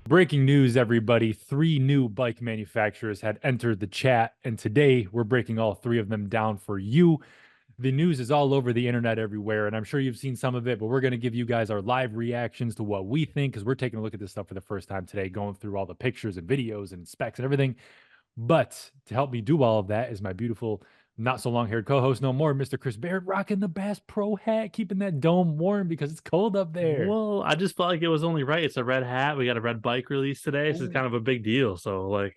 Breaking news, everybody. Three new bike manufacturers had entered the chat, and today we're breaking all three of them down for you. The news is all over the internet everywhere, and I'm sure you've seen some of it, but we're going to give you guys our live reactions to what we think because we're taking a look at this stuff for the first time today, going through all the pictures and videos and specs and everything. But to help me do all of that is my beautiful, not so long haired co host no more, Mr. Chris Barrett, rocking the Bass Pro hat, keeping that dome warm because it's cold up there. Well, I just felt like it was only right. It's a red hat. We got a red bike release today. This is Oh, kind of a big deal. So, let's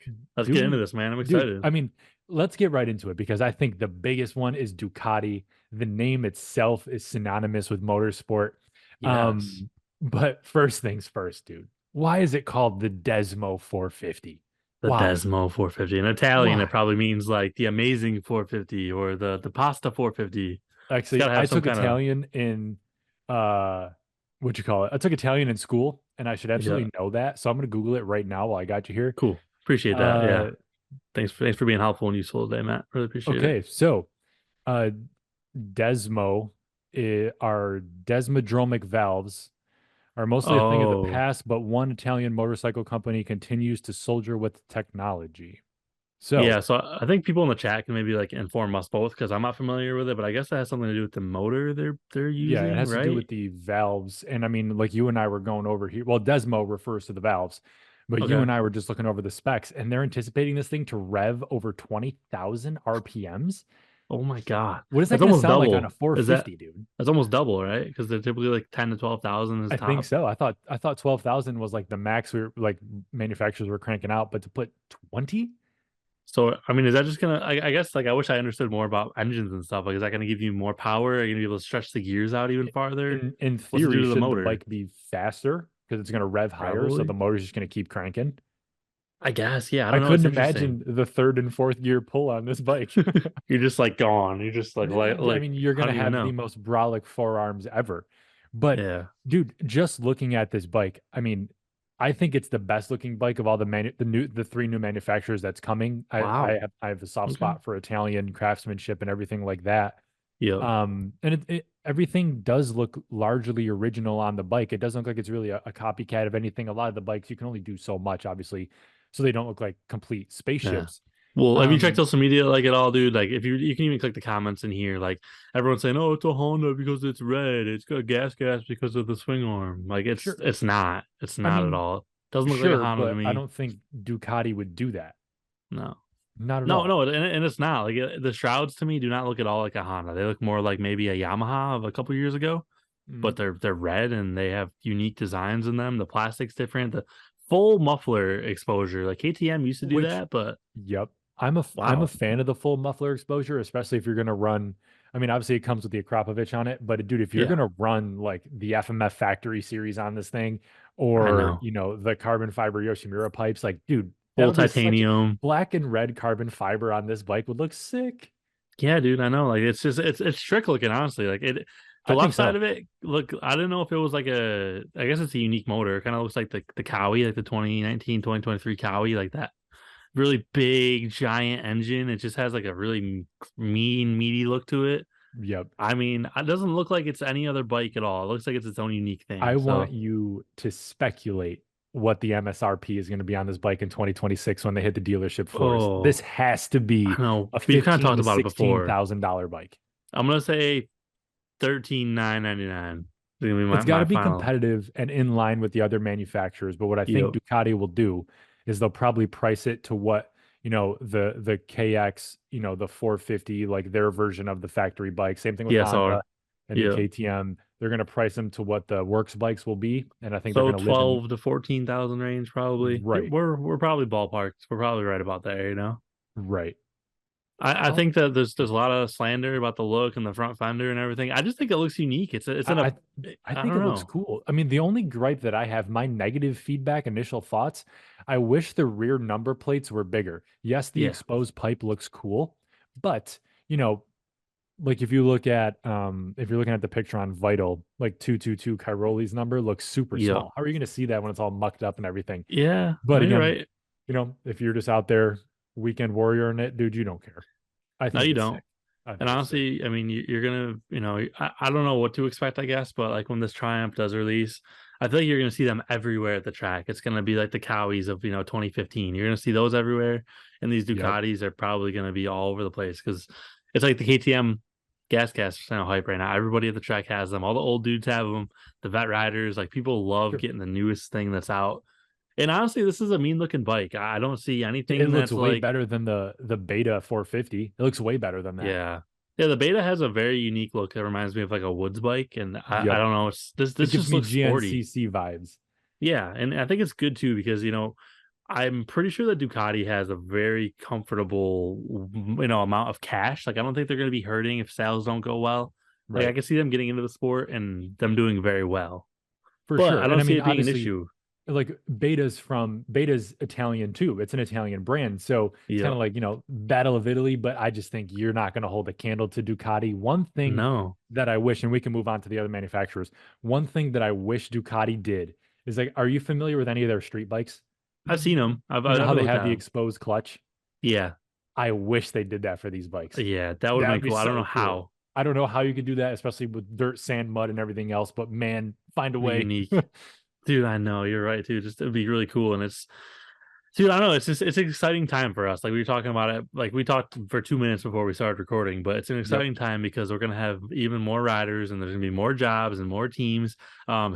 get into dude, this, man. I'm dude, excited. I mean, let's get right into it because I think the biggest one is Ducati. The name itself is synonymous with motorsport. Yes. But first things first, dude. Why is it called the Desmo 450? The Why? Desmo 450. In Italian, it Why? probably means like the amazing 450 or the pasta 450. It's got Actually, to I have some took kind of, Italian in what you call it? I took Italian in school, and I should yeah, absolutely know that. So I'm gonna Google it right now while I got you here. cool. Appreciate that. Yeah. Uh, Thanks for being helpful and useful today, Matt. Really appreciate it. okay, so uh, Desmo are desmodromic valves are mostly a thing of the Oh, past, but one Italian motorcycle company continues to soldier with technology. yeah. So So I think people in the chat can maybe like inform us both because I'm not familiar with it, but I guess that has something to do with the motor they're yeah, it using, has to do right? with the valves. And I mean, like you and I were going over here. Well, Desmo refers to the valves, but you Okay. and I were just looking over the specs, and they're anticipating this thing to rev over 20,000 RPMs. Oh my God. What is that That's going to almost sound like on a double. Is that 450, dude? that's almost double, right? Because they're typically like 10 to 12,000 is I think top. so. I thought 12,000 was like the max we were like manufacturers were cranking out, but to put 20? So I mean, is that just gonna I guess like I wish I understood more about engines and stuff. Like, is that gonna give you more power? Are you gonna be able to stretch the gears out even farther? In What's it do theory, to the shouldn't the motor? bike be faster because it's going to rev higher, so the Probably. motor's just going to keep cranking? I guess, yeah, I I don't know. It's couldn't interesting. imagine the third and fourth gear pull on this bike. You're just like gone. You're just I mean, you're I going to don't even have the know. most brolic forearms ever. But Yeah. dude, just looking at this bike, I mean, I think it's the best looking bike of all the three new manufacturers that's coming. Wow. I have a soft Okay. spot for Italian craftsmanship and everything like that. Yep. And everything does look largely original on the bike. It doesn't look like it's really a copycat of anything. A lot of the bikes you can only do so much, obviously, so they don't look like complete Yeah. spaceships. Well, have you checked Um, social media like at all, dude? Like, if you can even click the comments in here, like everyone's saying, "Oh, it's a Honda because it's red. It's got gas because of the swing arm." Like, it's sure. it's not. It's I not at mean, all. It doesn't look like a sure, Honda to but I me. don't think Ducati would do that. No, Not at no, all. no, and it's not. Like, the shrouds to me do not look at all like a Honda. They look more like maybe a Yamaha of a couple years ago, Mm, but they're red and they have unique designs in them. The plastic's different. The full muffler exposure, like KTM used to do which, that, but yep, I'm a wow, fan of the full muffler exposure, especially if you're gonna run. I mean, obviously it comes with the Akrapovic on it, but dude, if you're yeah, gonna run like the FMF factory series on this thing, I or know. the carbon fiber Yoshimura pipes, like, dude, that Full would be such titanium. black and red carbon fiber on this bike would look sick. Yeah, dude, I know. Like, it's just it's trick looking, honestly. Like, the I think left side so. of it, look, I didn't know if it was like I guess it's a unique motor. It kind of looks like the Cowie, like the 2019 2023 Cowie, like that really big giant engine. It just has like a really mean, meaty look to it. Yep. I mean, it doesn't look like it's any other bike at all. It looks like it's its own unique I thing. want So, you to speculate what the MSRP is going to be on this bike in 2026 when they hit the dealership floors. This oh, has to I be know. a We've kind of fifteen talked to about it sixteen before. thousand dollar bike. I'm gonna say 13,999. It's gonna be It's got to my be final. competitive and in line with the other manufacturers. But what I think Yep. Ducati will do is they'll probably price it to what, the KX, the 450, like their version of the factory bike. Same thing with Honda TSR. and the Yep. KTM. They're going to price them to what the works bikes will be. And I think they're So going to live in 12 to 14,000 range probably. Yeah, right, we're probably ballparked. We're probably right about there, you know. right. I think that there's a lot of slander about the look and the front fender and everything. I just think it looks unique. It's in I, a I I I think don't it looks know. cool. I mean, the only gripe that I have, my negative feedback, initial thoughts, I wish the rear number plates were bigger. Yes, the Yeah. exposed pipe looks cool, but you know, like if you're looking at the picture on Vital, like 222 Cairoli's number looks super Yeah. small. How are you going to see that when it's all mucked up and everything? Yeah. But No, you're again, right. if you're just out there weekend warrior in it, dude, you don't care. I No, think you it's don't. sick. I And think it's sick. honestly, I mean, you're gonna, I don't know what to expect, I guess, but like when this Triumph does release, I feel like you're going to see them everywhere at the track. It's going to be like the Cowies of 2015. You're going to see those everywhere, and these Yep. Ducatis are probably going to be all over the place because it's like the KTM gas kind of hype right now. Everybody at the track has them. All the old dudes have them. The vet riders, like people love Sure. getting the newest thing that's out. And honestly, this is a mean looking bike. I don't see It anything looks that's way like, better than the Beta 450. It looks way better than that. yeah. Yeah, the Beta has a very unique look that reminds me of like a woods bike, and I Yep. don't know. It's It this gives just me looks sporty. GNCC vibes. Yeah, and I think it's good too because I'm pretty sure that Ducati has a very comfortable amount of cash. Like I don't think they're going to be hurting if sales don't go well. Like I Right. can see them getting into the sport and them doing very well, For but sure. I And don't I see mean, it being an obviously, issue. like Beta's Italian too. It's an Italian brand. So it's kind Yeah, of like, Battle of Italy, but I just think you're not going to hold a candle to Ducati. One thing no, that I wish, and we can move on to the other manufacturers. One thing that I wish Ducati did is like, are you familiar with any of their street bikes? I've seen them. I've You know how I've they looked have at the them. exposed clutch? Yeah, I wish they did that for these bikes. yeah, that would have That been would be cool. I don't know so cool. how I don't know how you could do that, especially with dirt, sand, mud, and everything else, but man, find a way. unique, dude. I know you're right too. Just it'd be really cool, and it's dude, I don't know. It's an exciting time for us. Like we were talking about it, like we talked for 2 minutes before we started recording, but it's an Yep. exciting time because we're gonna have even more riders and there's gonna be more jobs and more teams.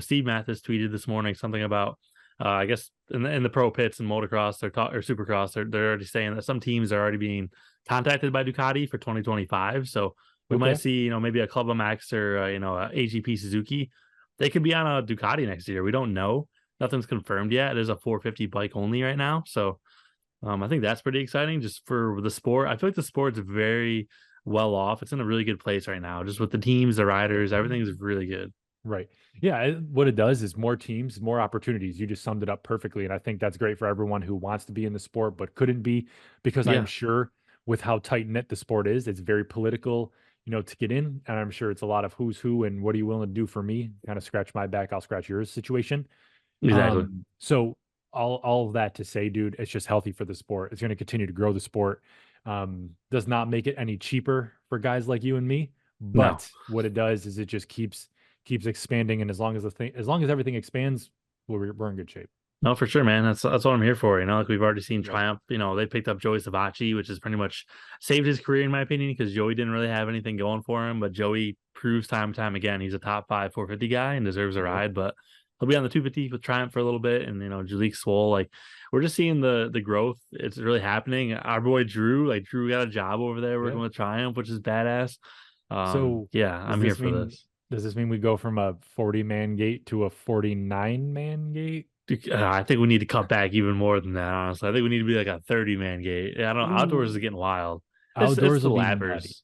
Steve Mathis tweeted this morning something about I guess in the pro pits and motocross or supercross, they're already saying that some teams are already being contacted by Ducati for 2025. So we might Okay. see, maybe a Club MX or a AGP Suzuki. They could be on a Ducati next year. We don't know, nothing's confirmed yet. It is a 450 bike only right now. So I think that's pretty exciting just for the sport. I feel like the sport's very well off. It's in a really good place right now, just with the teams, the riders, everything's really good. Right. Yeah. What it does is more teams, more opportunities. You just summed it up perfectly. And I think that's great for everyone who wants to be in the sport but couldn't be, because I'm Yeah, sure with how tight knit the sport is, it's very political, to get in. And I'm sure it's a lot of who's who and what are you willing to do for me? Kind of scratch my back, I'll scratch yours situation. exactly. So all of that to say, dude, it's just healthy for the sport. It's going to continue to grow the sport. Does not make it any cheaper for guys like you and me, No, but what it does is it just keeps expanding, and as long as everything expands, we're in good shape. no, for sure, man. That's what I'm here for. Like we've already seen Yep. Triumph. They picked up Joey Savacci, which has pretty much saved his career in my opinion because Joey didn't really have anything going for him. But Joey proves time and time again he's a top five 450 guy and deserves a Yep. ride. But he'll be on the 250 with Triumph for a little bit, and Jalik Swole. Like we're just seeing the growth. It's really happening. Our boy Drew, like Drew, got a job over there working Yeah. with Triumph, which is badass. So Yeah, does I'm here this for mean this. does this mean we go from a 40-man gate to a 49-man gate? I think we need to cut back even more than that. Honestly, I think we need to be like a 30-man gate. I don't know. Outdoors is Ooh. getting wild. It's Outdoors the will be nutty. lappers, the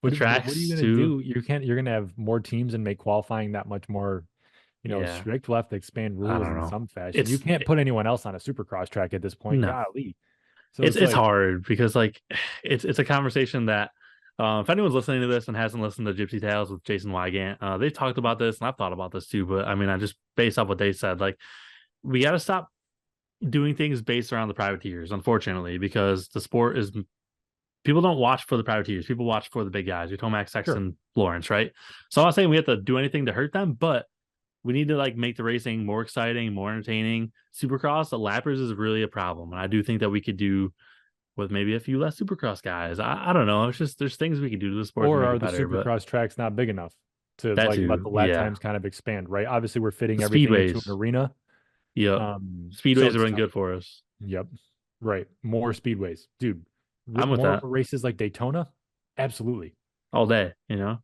But what are you tracks gonna too. do? You're gonna have more teams and make qualifying that much more, Yeah, strict. We'll have to expand I rules don't in know. some fashion. You It's can't put anyone else on a supercross track at this point. no, Golly. So it's it's it's like, hard because like it's a conversation that if anyone's listening to this and hasn't listened to Gypsy Tales with Jason Wygant, they talked about this and I've thought about this too. But I mean, I just based off what they said, like we got to stop doing things based around the privateers, unfortunately, because the sport is people don't watch for the privateers. People watch for the big guys, your Tomac, sure. Sexton, Lawrence, right? So I'm not saying we have to do anything to hurt them, but we need to like make the racing more exciting, more entertaining. Supercross, the lappers is really a problem. And I do think that we could do with maybe a few less supercross guys. I don't know. It's just there's things we could do to the sport to Or make are it the better, but supercross tracks not big enough to that like let too, the lap yeah. times kind of expand, right? Obviously, we're fitting The everything into an speedways, arena. yep. So Speedways are it's been tough. good for us. Yep. Right. More speedways. Dude, I'm with more that races like Daytona? Absolutely. all day, I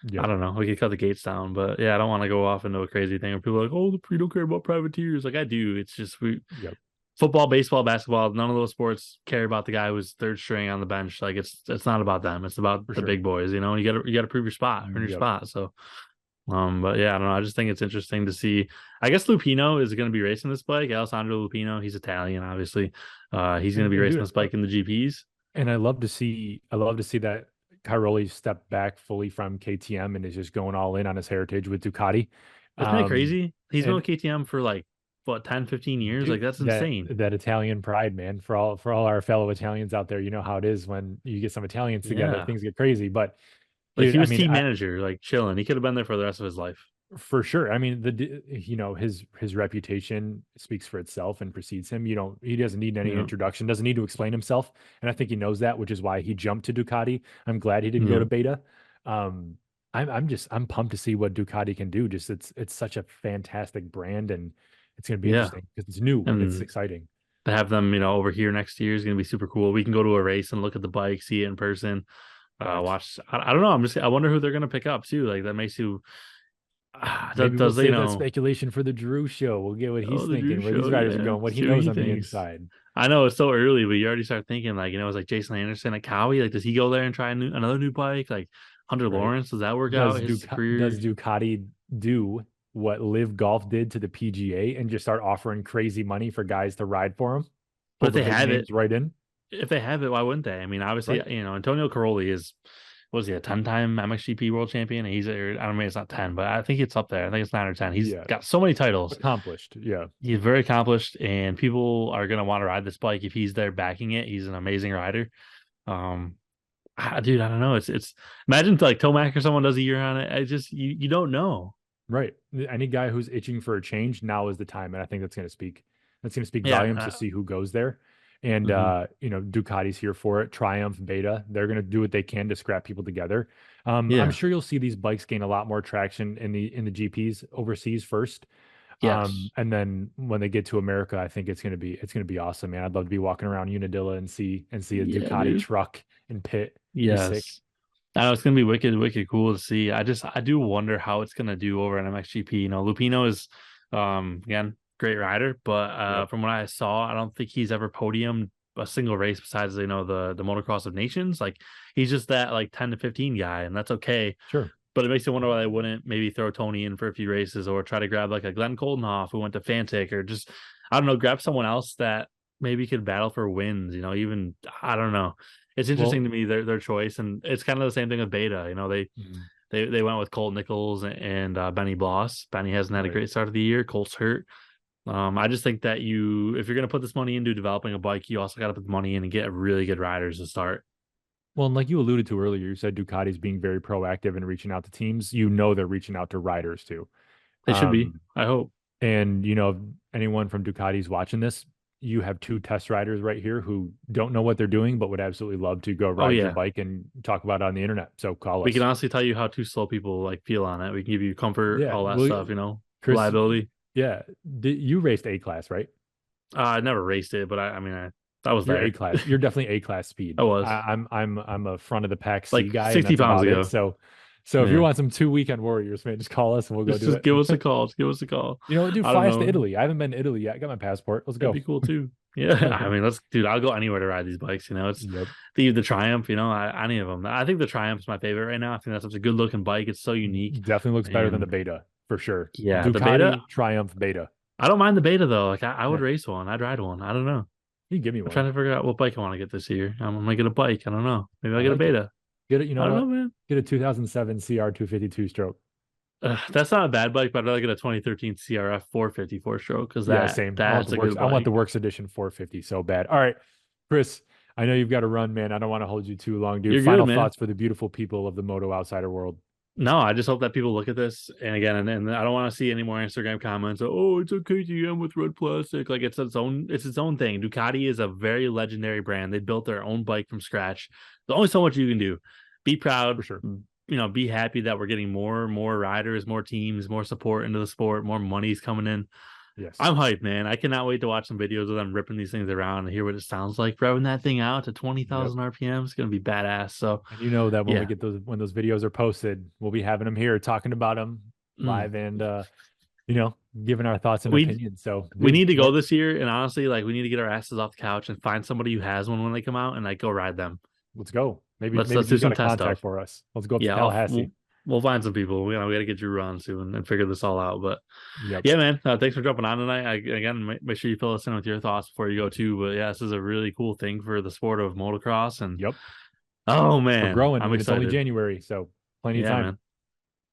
Yep. don't know. We could cut the gates down, but yeah, I don't want to go off into a crazy thing where people are like, oh, we don't care about privateers. Like I do. It's just Yep. football, baseball, basketball, none of those sports care about the guy who's third string on the bench. Like it's not about them. It's about For the sure. big boys. You gotta prove your spot, earn your Yep. spot. So but yeah, I don't know. I just think it's interesting to see. I guess Lupino is going to be racing this bike. Alessandro Lupino, he's Italian, obviously. He's going to be And racing dude, this bike in the GPs. and I love to see that Cairoli step back fully from KTM and is just going all in on his heritage with Ducati. Isn't that Um, crazy? He's been and with KTM for like what 10, 15 years. Like dude, that's that insane. that Italian pride, man, for all our fellow Italians out there, you know how it is when you get some Italians together, Yeah. things get crazy. But Like dude, he I was mean, team I manager, like chilling. He could have been there for the rest of his life. For sure. I mean, his reputation speaks for itself and precedes him. He doesn't need any Yeah, introduction, doesn't need to explain himself. And I think he knows that, which is why he jumped to Ducati. I'm glad he didn't go yeah, to Beta. Um, I'm pumped to see what Ducati can do. Just it's such a fantastic brand, and it's gonna be yeah. interesting because it's new and it's And exciting. to have them, over here next year is gonna be super cool. We can go to a race and look at the bike, see it in person. Facts. Watch. I don't know. I wonder who they're gonna pick up too. Like that makes you. Maybe we'll Does save that speculation for the Drew show. We'll get what he's Oh, the Drew thinking, where these show, riders are yeah. going, what he See what knows he on the thinks. inside. I know it's so early, but you already start thinking like, it's like Jason Anderson at Cowie. Like, does he go there and try another new bike? Like Hunter Right. Lawrence, does that work out his Does career? Ducati do what Live Golf did to the PGA and just start offering crazy money for guys to ride for them? But Pull the big names right in, if they have it, why wouldn't they? I mean, obviously, right? Antonio Cairoli is was he a 10-time MXGP world champion? I don't mean it's not 10, but I think it's up there. I think it's 9 or 10. He's Yeah, got so many titles. accomplished. Yeah. He's very accomplished, and people are gonna want to ride this bike if he's there backing it. He's an amazing rider. Um, dude, I don't know. It's imagine like Tomac or someone does a year on it. I just you don't know. Right. Any guy who's itching for a change, now is the time. And I think that's going to speak. That's going to speak Yeah. volumes to see who goes there. And Mhm. Ducati's here for it. Triumph, Beta, they're going to do what they can to scrap people together. I'm Yeah. sure you'll see these bikes gain a lot more traction in the GPs overseas first. Yes. And then when they get to America, I think it's gonna be awesome, man. I'd love to be walking around Unadilla and see a Yeah, Ducati dude. truck in pit. It'd be sick. Yes. I know it's gonna be wicked, wicked cool to see. I do wonder how it's gonna do over at MXGP. Lupino is again great rider, but Yep. from what I saw, I don't think he's ever podiumed a single race besides the motocross of nations. Like he's just that like 10 to 15 guy, and that's okay. Sure. But it makes you wonder why they wouldn't maybe throw Tony in for a few races or try to grab like a Glenn Coldenhoff who went to Fantic or just I don't know, grab someone else that maybe could battle for wins. Even I don't know. It's interesting Well, to me their choice, and it's kind of the same thing with Beta. mhm, They went with Colt Nichols and Benny Bloss. Benny hasn't had a right. great start of the year. Colt's hurt. I just think that if you're gonna put this money into developing a bike, you also got to put the money in and get really good riders to start. Well, and like you alluded to earlier, you said Ducati's being very proactive and reaching out to teams. They're reaching out to riders too. They should be. Um, I hope. and if anyone from Ducati's watching this, you have two test riders right here who don't know what they're doing, but would absolutely love to go Oh ride your yeah, bite and talk about it on the internet. So call we can us. honestly tell you how too slow people like feel on it. We can give you comfort, Yeah. all that Well, stuff. Chris, Reliability. yeah, you raced A class, right? I never raced it, but I was You're A there. class. You're definitely A class speed. I was I'm a front of the pack C like guy, and 60 that's pounds about it. ago. So if you Yeah, want some 2 weekend warriors, man, just call us and we'll go do just give us a it. call. Just give us a call. You know what, dude? I don't Fly us to know. Italy. I haven't been to Italy yet. I got my passport. Let's That'd go. be cool too. Yeah, let's, dude. I'll go anywhere to ride these bikes. It's Yep. the Triumph. Any of them. I think the Triumph's my favorite right now. I think that's such a good looking bike. It's so unique, Definitely looks better than the and Beta for sure. yeah, the Beta. Ducati Triumph Beta. I don't mind the Beta though. Like I would Yeah, race one. I'd ride one. I don't know. you give me I'm one. trying to figure out what bike I want to get this year. I'm gonna get a bike. I don't know. Maybe I'll I get a like it. Beta. Get it. You know I don't know, what? man. Get a 2007 CR 252 stroke. That's not a bad bike, but I'd rather get a 2013 CRF 454 stroke because Yeah, same. that's a good I want the bike. works edition 450 so bad. All right, Chris. I know you've got to run, man. I don't want to hold you too long, dude. You're good, Final man. thoughts for the beautiful people of the Moto Outsider world. No, I just hope that people look at this and again, and I don't want to see any more Instagram comments. Oh, it's a KTM with red plastic. Like it's its own thing. Ducati is a very legendary brand. They built their own bike from scratch. There's only so much you can do. Be For proud. sure. Be happy that we're getting more riders, more teams, more support into the sport, more money's coming in. Yes. I'm hyped, man. I cannot wait to watch some videos of them ripping these things around and hear what it sounds like. Revving that thing out to Yep. 20,000 RPM is going to be badass. So, And you know that yeah. when those videos are posted, we'll be having them here talking about them Mm. live and you know, giving our thoughts and We opinions. So, we dude, need to go this year, and honestly, like we need to get our asses off the couch and find somebody who has one when they come out, and like go ride them. let's go. Maybe Let's do Drew's got some a test contact stuff. for us. Let's go up to Yeah, Tallahassee. we'll find some people. We got to get Drew on soon and figure this all out. But Yep. yeah, man, thanks for jumping on tonight. Again, make sure you fill us in with your thoughts before you go too. But yeah, this is a really cool thing for the sport of motocross, and Yep. oh We're man, growing I'm and it's only excited. January, so plenty of Yeah, time. man,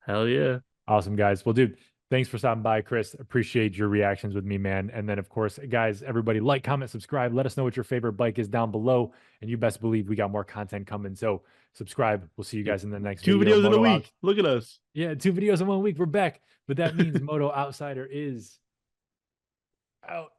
hell yeah. Awesome, guys. Well, dude, Thanks for stopping by, Chris. Appreciate your reactions with me, man. And then, of course, guys, everybody like, comment, subscribe. Let us know what your favorite bike is down below. And you best believe we got more content coming. So subscribe. We'll see you guys in the next Two video. videos in a Moto week. Look at us. Yeah, 2 videos in 1 week. We're back. But that means Moto Outsider is out.